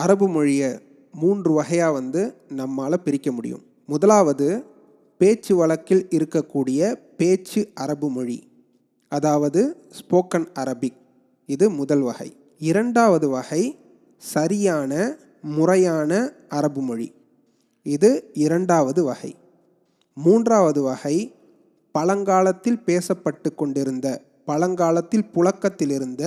அரபு மொழியை 3 வகையாக நம்மால் பிரிக்க முடியும். முதலாவது, பேச்சு வழக்கில் இருக்கக்கூடிய பேச்சு அரபு மொழி, அதாவது ஸ்போக்கன் அரபிக். இது முதல் வகை. இரண்டாவது வகை சரியான முறையான அரபு மொழி. இது இரண்டாவது வகை. மூன்றாவது வகை பழங்காலத்தில் பேசப்பட்டு கொண்டிருந்த, பழங்காலத்தில் புழக்கத்தில் இருந்த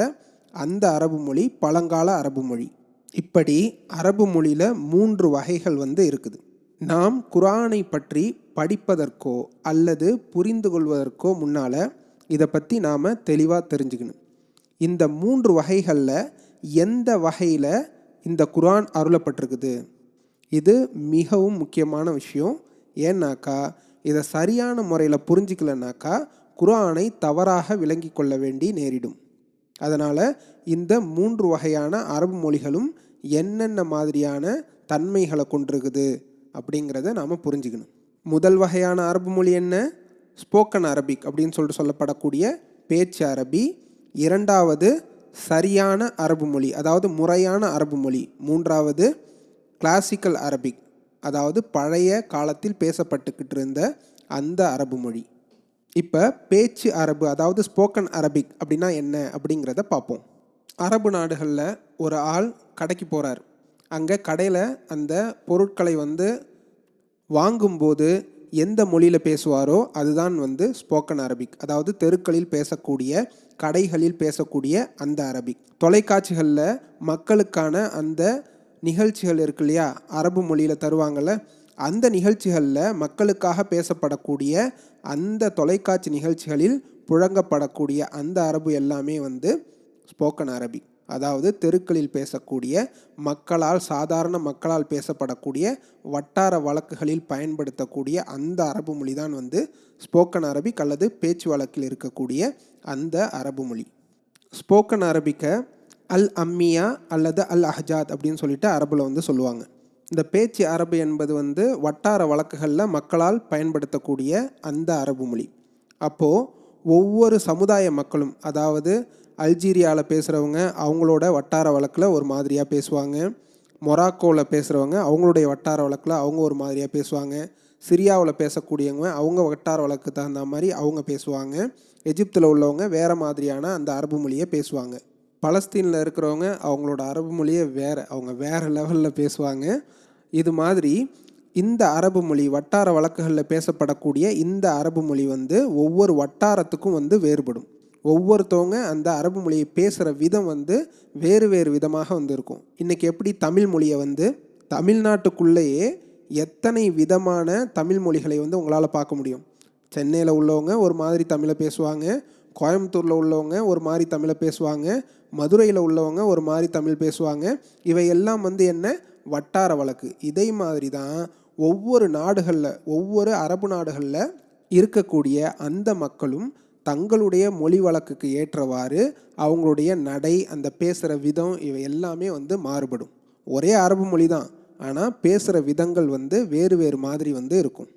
அந்த அரபு மொழி பழங்கால அரபு மொழி. இப்படி அரபு மொழியில் 3 வகைகள் இருக்குது. நாம் குர்ஆனை பற்றி படிப்பதற்கோ அல்லது புரிந்து கொள்வதற்கோ முன்னால் இதை பற்றி நாம் தெளிவாக தெரிஞ்சுக்கணும். இந்த 3 வகைகளில் எந்த வகையில் இந்த குர்ஆன் அருளப்பட்டிருக்குது, இது மிகவும் முக்கியமான விஷயம். ஏன்னாக்கா இதை சரியான முறையில் புரிஞ்சிக்கலனாக்கா குர்ஆனை தவறாக விளங்கி கொள்ள வேண்டி நேரிடும். அதனால் இந்த 3 வகையான அரபு மொழிகளும் என்னென்ன மாதிரியான தன்மைகளை கொண்டிருக்குது அப்படிங்கிறத நாம் புரிஞ்சுக்கணும். முதல் வகையான அரபு மொழி என்ன? ஸ்போக்கன் அரபிக் அப்படின்னு சொல்லப்படக்கூடிய பேச்சு அரபி. இரண்டாவது சரியான அரபு மொழி, அதாவது முறையான அரபு மொழி. மூன்றாவது கிளாசிக்கல் அரபிக், அதாவது பழைய காலத்தில் பேசப்பட்டுக்கிட்டு இருந்த அந்த அரபு மொழி. இப்போ பேச்சு அரபு, அதாவது ஸ்போக்கன் அரபிக் அப்படின்னா என்ன அப்படிங்கிறத பார்ப்போம். அரபு நாடுகளில் ஒரு ஆள் கடைக்கு போகிறார். அங்கே கடையில் அந்த பொருட்களை வாங்கும்போது எந்த மொழியில் பேசுவாரோ அதுதான் ஸ்போக்கன் அரபிக், அதாவது தெருக்களில் பேசக்கூடிய, கடைகளில் பேசக்கூடிய அந்த அரபிக். தொலைக்காட்சிகளில் மக்களுக்கான அந்த நிகழ்ச்சிகள் இருக்கு இல்லையா, அரபு மொழியில் தருவாங்கள்ல, அந்த நிகழ்ச்சிகளில் மக்களுக்காக பேசப்படக்கூடிய அந்த தொலைக்காட்சி நிகழ்ச்சிகளில் புழங்கப்படக்கூடிய அந்த அரபு எல்லாமே ஸ்போக்கன் அரபிக், அதாவது தெருக்களில் பேசக்கூடிய, மக்களால், சாதாரண மக்களால் பேசப்படக்கூடிய, வட்டார வழக்குகளில் பயன்படுத்தக்கூடிய அந்த அரபு மொழி தான் ஸ்போக்கன் அரபிக் அல்லது பேச்சு வழக்கில் இருக்கக்கூடிய அந்த அரபு மொழி. ஸ்போக்கன் அரபிக்கை அல் அம்மியா அல்லது அல் அஹ்ஜாத் அப்படின்னு சொல்லிட்டு அரபில் சொல்லுவாங்க. இந்த பேச்சு அரபு என்பது வட்டார வழக்குகளில் மக்களால் பயன்படுத்தக்கூடிய அந்த அரபு மொழி. அப்போது ஒவ்வொரு சமுதாய மக்களும், அதாவது அல்ஜீரியாவில் பேசுகிறவங்க அவங்களோட வட்டார வழக்கில் ஒரு மாதிரியாக பேசுவாங்க. மொராக்கோவில் பேசுகிறவங்க அவங்களுடைய வட்டார வழக்கில் அவங்க ஒரு மாதிரியாக பேசுவாங்க. சிரியாவில் பேசக்கூடியவங்க அவங்க வட்டார வழக்கு தகுந்த மாதிரி அவங்க பேசுவாங்க. எஜிப்தில் உள்ளவங்க வேறு மாதிரியான அந்த அரபு மொழியை பேசுவாங்க. பலஸ்தீனில் இருக்கிறவங்க அவங்களோட அரபு மொழியை அவங்க வேறு லெவலில் பேசுவாங்க. இது மாதிரி இந்த அரபு மொழி, வட்டார வழக்குகளில் பேசப்படக்கூடிய இந்த அரபு மொழி ஒவ்வொரு வட்டாரத்துக்கும் வேறுபடும். ஒவ்வொருத்தவங்க அந்த அரபு மொழியை பேசுகிற விதம் வேறு வேறு விதமாக இருக்கும். இன்றைக்கி எப்படி தமிழ் மொழியை தமிழ்நாட்டுக்குள்ளேயே எத்தனை விதமான தமிழ் மொழிகளை உங்களால் பார்க்க முடியும். சென்னையில் உள்ளவங்க ஒரு மாதிரி தமிழை பேசுவாங்க, கோயம்புத்தூரில் உள்ளவங்க ஒரு மாதிரி தமிழை பேசுவாங்க, மதுரையில் உள்ளவங்க ஒரு மாதிரி தமிழ் பேசுவாங்க. இவையெல்லாம் என்ன? வட்டார வழக்கு. இதே மாதிரி தான் ஒவ்வொரு நாடுகளில், ஒவ்வொரு அரபு நாடுகளில் இருக்கக்கூடிய அந்த மக்களும் தங்களுடைய மொழி வழக்குக்கு ஏற்றவாறு அவங்களுடைய நடை, அந்த பேசுகிற விதம், இவை எல்லாமே மாறுபடும். ஒரே அரபு மொழி தான், ஆனால் பேசுகிற விதங்கள் வேறு வேறு மாதிரி இருக்கும்.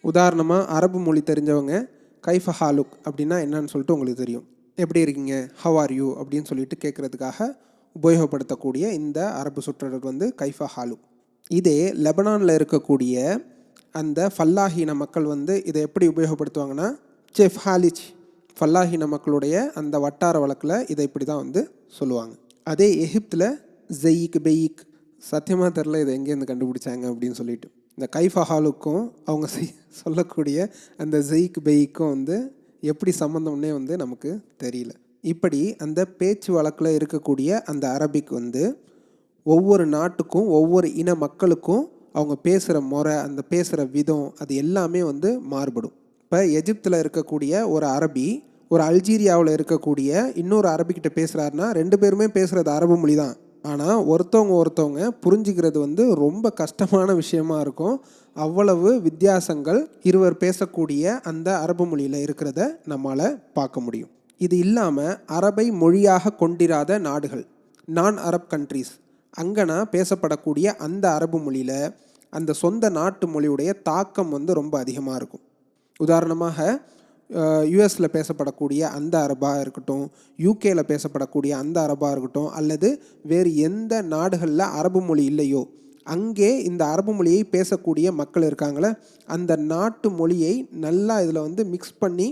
உதாரணமாக அரபு மொழி தெரிஞ்சவங்க கைஃப ஹாலுக் அப்படின்னா என்னன்னு சொல்லிட்டு உங்களுக்கு தெரியும். எப்படி இருக்கீங்க, ஹவ் ஆர் யூ அப்படின்னு சொல்லிட்டு கேட்குறதுக்காக உபயோகப்படுத்தக்கூடிய இந்த அரபு சொற்றொடர் கைஃப ஹாலுக். இதே லெபனானில் இருக்கக்கூடிய அந்த ஃபல்லாஹின மக்கள் இதை எப்படி உபயோகப்படுத்துவாங்கன்னா செஃப் ஹாலிச், ஃபல்லாஹின மக்களுடைய அந்த வட்டார வழக்கில் இதை இப்படி தான் சொல்லுவாங்க. அதே எகிப்தில் ஜெயிக் பெயிக், சத்தியமாக தெரில இதை எங்கேருந்து கண்டுபிடிச்சாங்க அப்படின்னு சொல்லிட்டு. இந்த கைஃப ஹாலுக்கும் அவங்க சொல்லக்கூடிய அந்த ஜெயிக் பெய்க்கும் எப்படி சம்மந்தம்னே நமக்கு தெரியல. இப்படி அந்த பேச்சு வழக்கில் இருக்கக்கூடிய அந்த அரபிக் ஒவ்வொரு நாட்டுக்கும், ஒவ்வொரு இன மக்களுக்கும் அவங்க பேசுகிற முறை, அந்த பேசுகிற விதம், அது எல்லாமே மாறுபடும். இப்போ எஜிப்தில் இருக்கக்கூடிய ஒரு அரபி ஒரு அல்ஜீரியாவில் இருக்கக்கூடிய இன்னொரு அரபிக்கிட்ட பேசுகிறாருன்னா 2 பேருமே பேசுகிறது அரபு மொழி தான். ஆனால் ஒருத்தவங்க புரிஞ்சிக்கிறது ரொம்ப கஷ்டமான விஷயமா இருக்கும். அவ்வளவு வித்தியாசங்கள் இருவர் பேசக்கூடிய அந்த அரபு மொழியில் இருக்கிறத நம்மால் பார்க்க முடியும். இது இல்லாமல் அரபை மொழியாக கொண்டிராத நாடுகள், நான் அரப் கண்ட்ரீஸ், அங்கனா பேசப்படக்கூடிய அந்த அரபு மொழியில் அந்த சொந்த நாட்டு மொழியுடைய தாக்கம் ரொம்ப அதிகமாக இருக்கும். உதாரணமாக யுஎஸில் பேசப்படக்கூடிய அந்த அரபாக இருக்கட்டும், யூகேயில் பேசப்படக்கூடிய அந்த அரபாக இருக்கட்டும், அல்லது வேறு எந்த நாடுகளில் அரபு மொழி இல்லையோ அங்கே இந்த அரபு மொழியை பேசக்கூடிய மக்கள் இருக்காங்களே, அந்த நாட்டு மொழியை நல்லா இதில் வந்து மிக்ஸ் பண்ணி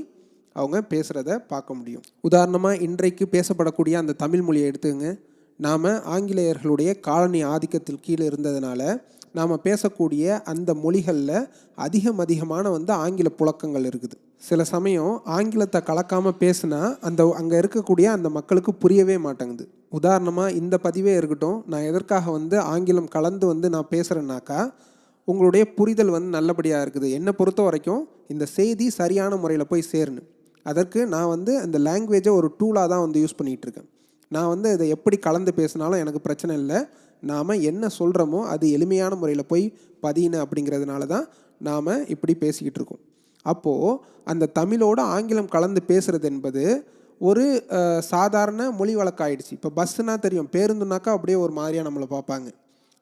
அவங்க பேசுகிறத பார்க்க முடியும். உதாரணமாக இன்றைக்கு பேசப்படக்கூடிய அந்த தமிழ் மொழியை எடுத்துங்க. நாம் ஆங்கிலேயர்களுடைய காலனி ஆதிக்கத்தில் கீழே இருந்ததுனால நாம் பேசக்கூடிய அந்த மொழிகளில் அதிகமான வந்து ஆங்கில புழக்கங்கள் இருக்குது. சில சமயம் ஆங்கிலத்தை கலக்காமல் பேசுனா அங்கே இருக்கக்கூடிய அந்த மக்களுக்கு புரியவே மாட்டேங்குது. உதாரணமாக இந்த பதிவே இருக்கட்டும், நான் எதற்காக வந்து ஆங்கிலம் கலந்து வந்து நான் பேசுகிறேன்னாக்கா உங்களுடைய புரிதல் வந்து நல்லபடியாக இருக்குது. என்னை பொறுத்த வரைக்கும் இந்த செய்தி சரியான முறையில் போய் சேரணும். அதற்கு நான் வந்து அந்த லாங்குவேஜை ஒரு டூலாக தான் வந்து யூஸ் பண்ணிகிட்ருக்கேன். நான் வந்து இதை எப்படி கலந்து பேசினாலும் எனக்கு பிரச்சனை இல்லை. நாம் என்ன சொல்கிறோமோ அது எளிமையான முறையில் போய் பதியணும் அப்படிங்கிறதுனால தான் நாம் இப்படி பேசிக்கிட்டு இருக்கோம். அப்போது அந்த தமிழோட ஆங்கிலம் கலந்து பேசுகிறது என்பது ஒரு சாதாரண மொழி வழக்காயிடுச்சு. இப்போ பஸ்ஸுனா தெரியும், பேருந்துனாக்கா அப்படியே ஒரு மாதிரியாக நம்மளை பார்ப்பாங்க.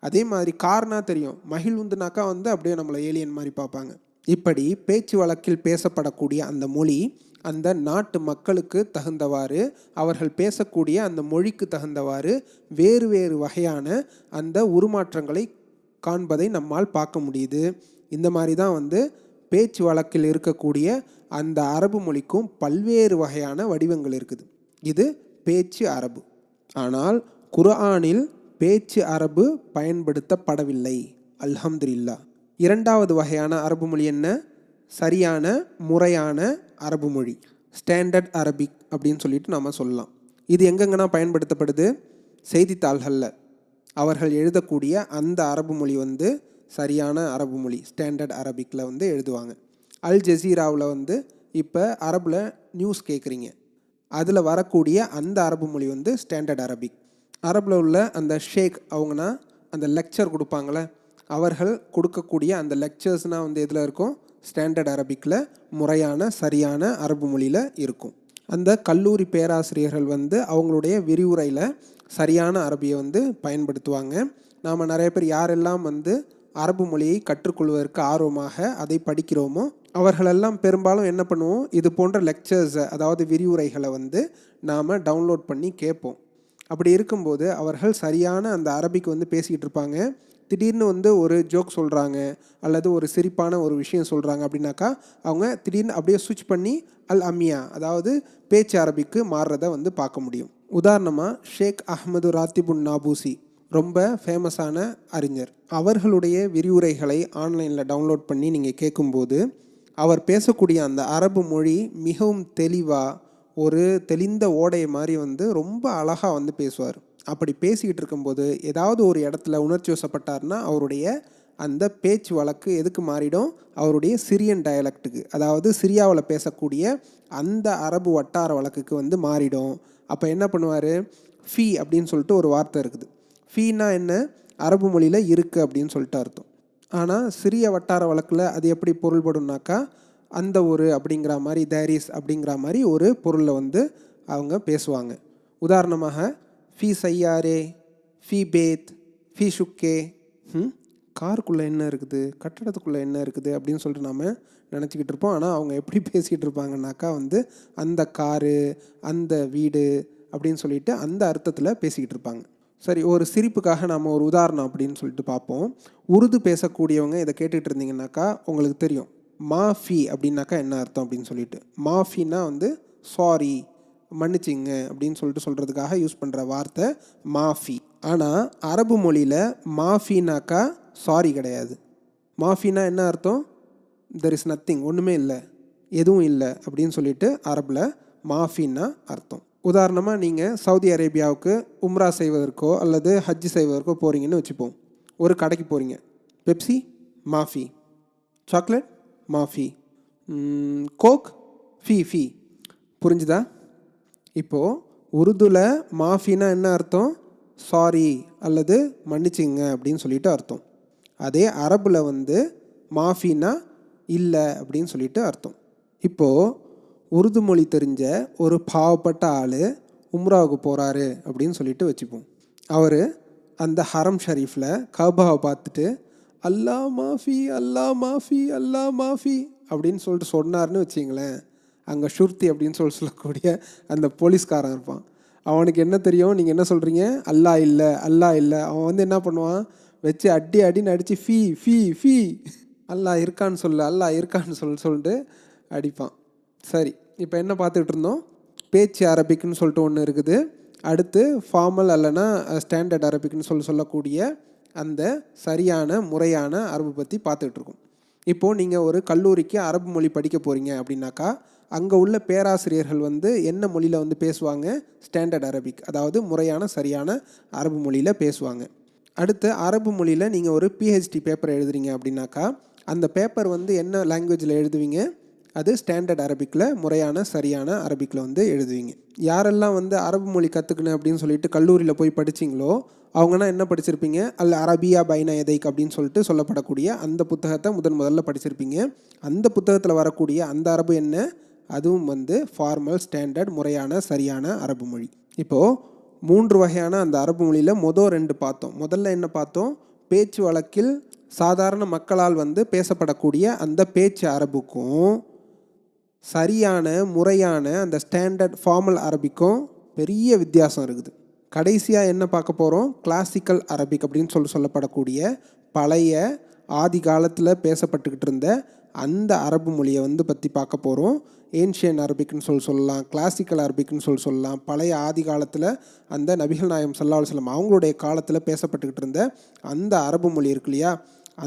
அதே மாதிரி கார்னா தெரியும், மகிழ்வுந்துனாக்கா வந்து அப்படியே நம்மளை ஏலியன் மாதிரி பார்ப்பாங்க. இப்படி பேச்சு வழக்கில் பேசப்படக்கூடிய அந்த மொழி அந்த நாட்டு மக்களுக்கு தகுந்தவாறு, அவர்கள் பேசக்கூடிய அந்த மொழிக்கு தகுந்தவாறு வேறு வேறு வகையான அந்த உருமாற்றங்களை காண்பதை நம்மால் பார்க்க முடியுது. இந்த மாதிரி தான் வந்து பேச்சு வழக்கில் இருக்கக்கூடிய அந்த அரபு மொழிக்கும் பல்வேறு வகையான வடிவங்கள் இருக்குது. இது பேச்சு அரபு. ஆனால் குர்ஆனில் பேச்சு அரபு பயன்படுத்தப்படவில்லை. அல்ஹம்துலில்லாஹ். இரண்டாவது வகையான அரபு மொழி என்ன? சரியான முறையான அரபு மொழி, ஸ்டாண்டர்ட் அரபிக் அப்படின்னு சொல்லிட்டு நாம் சொல்லலாம். இது எங்கெங்கன்னா பயன்படுத்தப்படுது? செய்தித்தாள்களில் அவர்கள் எழுதக்கூடிய அந்த அரபு மொழி வந்து சரியான அரபு மொழி, ஸ்டாண்டர்ட் அரபிக்கில் வந்து எழுதுவாங்க. அல் ஜசீராவில் வந்து இப்போ அரபில் நியூஸ் கேட்குறீங்க, அதில் வரக்கூடிய அந்த அரபு மொழி வந்து ஸ்டாண்டர்ட் அரபிக். அரபில் உள்ள அந்த ஷேக் அவங்கன்னா அந்த லெக்சர் கொடுப்பாங்களே, அவர்கள் கொடுக்கக்கூடிய அந்த லெக்சர்ஸ்னால் வந்து எதில் இருக்கும்? ஸ்டாண்டர்ட் அரபிக்கில் முறையான சரியான அரபு மொழியில் இருக்கும். அந்த கல்லூரி பேராசிரியர்கள் வந்து அவங்களுடைய விரிவுரையில் சரியான அரபியை வந்து பயன்படுத்துவாங்க. நாம் நிறைய பேர் யாரெல்லாம் வந்து அரபு மொழியை கற்றுக்கொள்வதற்கு ஆர்வமாக அதை படிக்கிறோமோ அவர்களெல்லாம் பெரும்பாலும் என்ன பண்ணுவோம், இது போன்ற லெக்சர்ஸை அதாவது விரிவுரைகளை வந்து நாம் டவுன்லோட் பண்ணி கேட்போம். அப்படி இருக்கும்போது அவர்கள் சரியான அந்த அரபிக்கு வந்து பேசிக்கிட்டு இருப்பாங்க. திடீர்னு வந்து ஒரு ஜோக் சொல்கிறாங்க அல்லது ஒரு சிரிப்பான ஒரு விஷயம் சொல்கிறாங்க அப்படின்னாக்கா அவங்க திடீர்னு அப்படியே சுவிட்ச் பண்ணி அல் அமியா அதாவது பேச்சு அரபிக்கு மாறுறதை வந்து பார்க்க முடியும். உதாரணமாக ஷேக் அஹ்மது ராத்திபுன் நாபூசி ரொம்ப ஃபேமஸான அறிஞர். அவர்களுடைய விரிவுரைகளை ஆன்லைனில் டவுன்லோட் பண்ணி நீங்கள் கேட்கும்போது அவர் பேசக்கூடிய அந்த அரபு மொழி மிகவும் தெளிவாக ஒரு தெளிந்த ஓடை மாதிரி வந்து ரொம்ப அழகாக வந்து பேசுவார். அப்படி பேசிக்கிட்டு இருக்கும்போது ஏதாவது ஒரு இடத்துல உணர்ச்சி வசப்பட்டார்னா அவருடைய அந்த பேச்சு வழக்கு எதுக்கு மாறிடும்? அவருடைய சிரியன் டயலக்ட்டுக்கு, அதாவது சிரியாவில் பேசக்கூடிய அந்த அரபு வட்டார வழக்குக்கு வந்து மாறிடும். அப்போ என்ன பண்ணுவார்? ஃபீ அப்படின்னு சொல்லிட்டு ஒரு வார்த்தை இருக்குது. ஃபீனா என்ன? அரபு மொழியில் இருக்குது அப்படின்னு சொல்லிட்டு அர்த்தம். ஆனால் சிறிய வட்டார வழக்கில் அது எப்படி பொருள்படும்னாக்கா அந்த ஒரு அப்படிங்கிற மாதிரி, தேரிஸ் அப்படிங்கிற மாதிரி ஒரு பொருளை வந்து அவங்க பேசுவாங்க. உதாரணமாக ஃபீ சையாரே, ஃபீ பேத், ஃபீ ஷுக்கே, காருக்குள்ளே என்ன இருக்குது, கட்டடத்துக்குள்ளே என்ன இருக்குது அப்படின்னு சொல்லிட்டு நாம் நினச்சிக்கிட்டு இருப்போம். ஆனால் அவங்க எப்படி பேசிக்கிட்டு இருப்பாங்கன்னாக்கா வந்து அந்த காரு, அந்த வீடு அப்படின்னு சொல்லிட்டு அந்த அர்த்தத்தில் பேசிக்கிட்டு இருப்பாங்க. சரி, ஒரு சிரிப்புக்காக நாம் ஒரு உதாரணம் அப்படின்னு சொல்லிட்டு பார்ப்போம். உருது பேசக்கூடியவங்க இதை கேட்டுக்கிட்டு இருந்தீங்கன்னாக்கா உங்களுக்கு தெரியும் மாஃபி அப்படின்னாக்கா என்ன அர்த்தம் அப்படின்னு சொல்லிட்டு. மாஃபின்னா வந்து சாரி, மன்னிச்சிங்க அப்படின்னு சொல்லிட்டு சொல்கிறதுக்காக யூஸ் பண்ணுற வார்த்தை மாஃபி. ஆனால் அரபு மொழியில் மாஃபினாக்கா சாரி கிடையாது. மாஃபினா என்ன அர்த்தம்? தெர் இஸ் நத்திங், ஒன்றுமே இல்லை, எதுவும் இல்லை அப்படின்னு சொல்லிட்டு அரபில் மாஃபின்னா அர்த்தம். உதாரணமாக நீங்கள் சவுதி அரேபியாவுக்கு உம்ரா செய்வதற்கோ அல்லது ஹஜ்ஜு செய்வதற்கோ போகிறீங்கன்னு வச்சுப்போம். ஒரு கடைக்கு போகிறீங்க, பெப்சி மாஃபி, சாக்லேட் மாஃபி, கோக் ஃபீ. புரிஞ்சுதா? இப்போது உருதுல மாஃபினா என்ன அர்த்தம்? சாரி அல்லது மன்னிச்சிங்க அப்படின்னு சொல்லிட்டு அர்த்தம். அதே அரபில் வந்து மாஃபினா இல்லை அப்படின்னு சொல்லிட்டு அர்த்தம். இப்போது உருது மொழி தெரிஞ்ச ஒரு பாவப்பட்ட ஆள் உம்ராவுக்கு போகிறாரு அப்படின்னு சொல்லிட்டு வச்சுப்போம். அவர் அந்த ஹரம் ஷரீஃபில் கபாவை பார்த்துட்டு அல்லா மாஃபி அல்லா மாஃபி அல்லா மாஃபி அப்படின்னு சொல்லிட்டு சொன்னார்னு வச்சிங்களேன். அங்கே ஷுர்த்தி அப்படின்னு சொல்லக்கூடிய அந்த போலீஸ்காரன் இருப்பான். அவனுக்கு என்ன தெரியும், நீங்கள் என்ன சொல்கிறீங்க, அல்லா இல்லை அல்லா இல்லை. அவன் வந்து என்ன பண்ணுவான், வச்சு அடின்னு அடித்து ஃபீ ஃபீ ஃபீ அல்லா இருக்கான்னு சொல்லு அல்லா இருக்கான்னு சொல்லிட்டு அடிப்பான். சரி, இப்போ என்ன பார்த்துக்கிட்டு இருந்தோம், பேச்சு அரபிக்குன்னு சொல்லிட்டு ஒன்று இருக்குது. அடுத்து ஃபார்மல் அல்லனா ஸ்டாண்டர்ட் அரபிக்னு சொல்லக்கூடிய அந்த சரியான முறையான அரபு பற்றி பார்த்துட்ருக்கோம். இப்போது நீங்கள் ஒரு கல்லூரிக்கு அரபு மொழி படிக்க போகிறீங்க அப்படின்னாக்கா அங்கே உள்ள பேராசிரியர்கள் வந்து என்ன மொழியில் வந்து பேசுவாங்க, ஸ்டாண்டர்ட் அரபிக், அதாவது முறையான சரியான அரபு மொழியில் பேசுவாங்க. அடுத்து அரபு மொழியில் நீங்கள் ஒரு பிஹெச்டி பேப்பர் எழுதுறீங்க அப்படின்னாக்கா அந்த பேப்பர் வந்து என்ன லாங்குவேஜில் எழுதுவீங்க, அது ஸ்டாண்டர்ட் அரபிக்கில் முறையான சரியான அரபிக்கில் வந்து எழுதுவீங்க. யாரெல்லாம் வந்து அரபு மொழி கற்றுக்கணும் அப்படின்னு சொல்லிட்டு கல்லூரியில் போய் படிச்சிங்களோ அவங்கன்னா என்ன படிச்சிருப்பீங்க, அல் அரபியா பைன எதைக் அப்படின்னு சொல்லிட்டு சொல்லப்படக்கூடிய அந்த புத்தகத்தை முதல்ல படிச்சிருப்பீங்க. அந்த புத்தகத்தில் வரக்கூடிய அந்த அரபு என்ன, அதுவும் வந்து ஃபார்மல் ஸ்டாண்டர்ட் முறையான சரியான அரபு மொழி. இப்போது 3 வகையான அந்த அரபு மொழியில் மொதல் 2 பார்த்தோம். முதல்ல என்ன பார்த்தோம், பேச்சு வழக்கில் சாதாரண மக்களால் வந்து பேசப்படக்கூடிய அந்த பேச்சு அரபுக்கும் சரியான முறையான அந்த ஸ்டாண்டர்ட் ஃபார்மல் அரபிக்கும் பெரிய வித்தியாசம் இருக்குது. கடைசியாக என்ன பார்க்க போகிறோம், கிளாசிக்கல் அரபிக் அப்படின்னு சொல்லப்படக்கூடிய பழைய ஆதி காலத்தில் பேசப்பட்டுக்கிட்டு இருந்த அந்த அரபு மொழியை வந்து பற்றி பார்க்க போகிறோம். ஏன்ஷியன் அரபிக்னு சொல்லலாம், கிளாசிக்கல் அரபிக்னு சொல்லலாம். பழைய ஆதி காலத்தில் அந்த நபிகள் நாயகம் ஸல்லல்லாஹு அலைஹி வஸல்லம் அவங்களுடைய காலத்தில் பேசப்பட்டுக்கிட்டு இருந்த அந்த அரபு மொழி இருக்கு இல்லையா,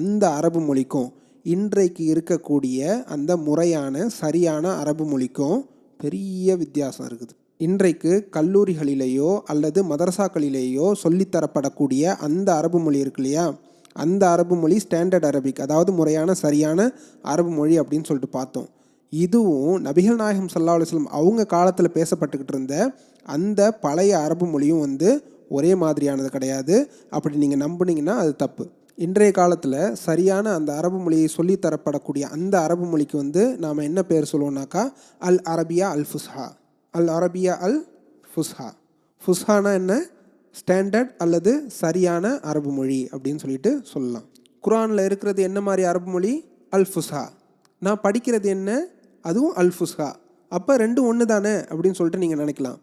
அந்த அரபு மொழிக்கும் இன்றைக்கு இருக்கக்கூடிய அந்த முறையான சரியான அரபு மொழிக்கும் பெரிய வித்தியாசம் இருக்குது. இன்றைக்கு கல்லூரிகளிலேயோ அல்லது மதரசாக்களிலேயோ சொல்லித்தரப்படக்கூடிய அந்த அரபு மொழி இருக்கு இல்லையா, அந்த அரபு மொழி ஸ்டாண்டர்ட் அரபிக், அதாவது முறையான சரியான அரபு மொழி அப்படின்னு சொல்லிட்டு பார்த்தோம். இதுவும் நபிகள் நாயகம் ஸல்லல்லாஹு அலைஹி வஸல்லம் அவங்க காலத்தில் பேசப்பட்டுக்கிட்டு இருந்த அந்த பழைய அரபு மொழியும் வந்து ஒரே மாதிரியானது கிடையாது. அப்படி நீங்கள் நம்புனீங்கன்னா அது தப்பு. இன்றைய காலத்தில் சரியான அந்த அரபு மொழியை சொல்லித்தரப்படக்கூடிய அந்த அரபு மொழிக்கு வந்து நாம் என்ன பேர் சொல்லுவோம்னாக்கா அல் அரபியா அல் ஃபுஸ்ஹா. அல் அரபியா அல் ஃபுஸ்ஹா. ஃபுஸ்ஹானா என்ன, ஸ்டாண்டர்ட் அல்லது சரியான அரபு மொழி அப்படின்னு சொல்லிட்டு சொல்லலாம். குர்ஆனில் இருக்கிறது என்ன மாதிரி அரபு மொழி, அல் ஃபுஸ்ஹா. நான் படிக்கிறது என்ன, அதுவும் அல் ஃபுஸ்ஹா. அப்போ ரெண்டும் ஒன்று தானே அப்படின்னு சொல்லிட்டு நீங்கள் நினைக்கலாம்.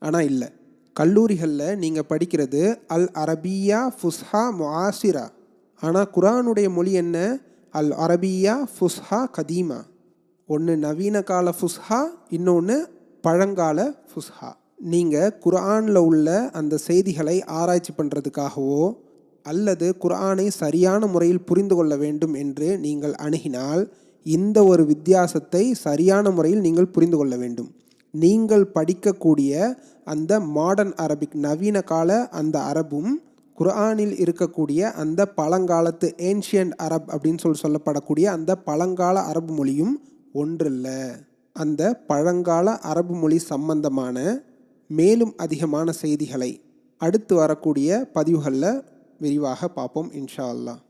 ஆனால் இல்லை, கல்லூரிகளில் நீங்கள் படிக்கிறது அல் அரபியா ஃபுஸ்ஹா முஆசிரா. ஆனால் குர்ஆனுடைய மொழி என்ன, அல் அரபியா ஃபுஸ்ஹா கதீமா. ஒன்று நவீன கால ஃபுஸ்ஹா, இன்னொன்று பழங்கால ஃபுஸ்ஹா. நீங்கள் குர்ஆனில் உள்ள அந்த செய்திகளை ஆராய்ச்சி பண்ணுறதுக்காகவோ அல்லது குர்ஆனை சரியான முறையில் புரிந்து கொள்ள வேண்டும் என்று நீங்கள் அணுகினால் இந்த ஒரு வித்தியாசத்தை சரியான முறையில் நீங்கள் புரிந்து கொள்ள வேண்டும். நீங்கள் படிக்கக்கூடிய அந்த மாடர்ன் அரபிக் நவீன கால அந்த அரபும் குர்ஆனில் இருக்கக்கூடிய அந்த பழங்காலத்து ஏன்ஷியன்ட் அரப் அப்படின்னு சொல்லப்படக்கூடிய அந்த பழங்கால அரபு மொழியும் ஒன்றில்ல. அந்த பழங்கால அரபு மொழி சம்பந்தமான மேலும் அதிகமான செய்திகளை அடுத்து வரக்கூடிய பதிவுகளில் விரிவாக பார்ப்போம் இன்ஷா அல்லாஹ்.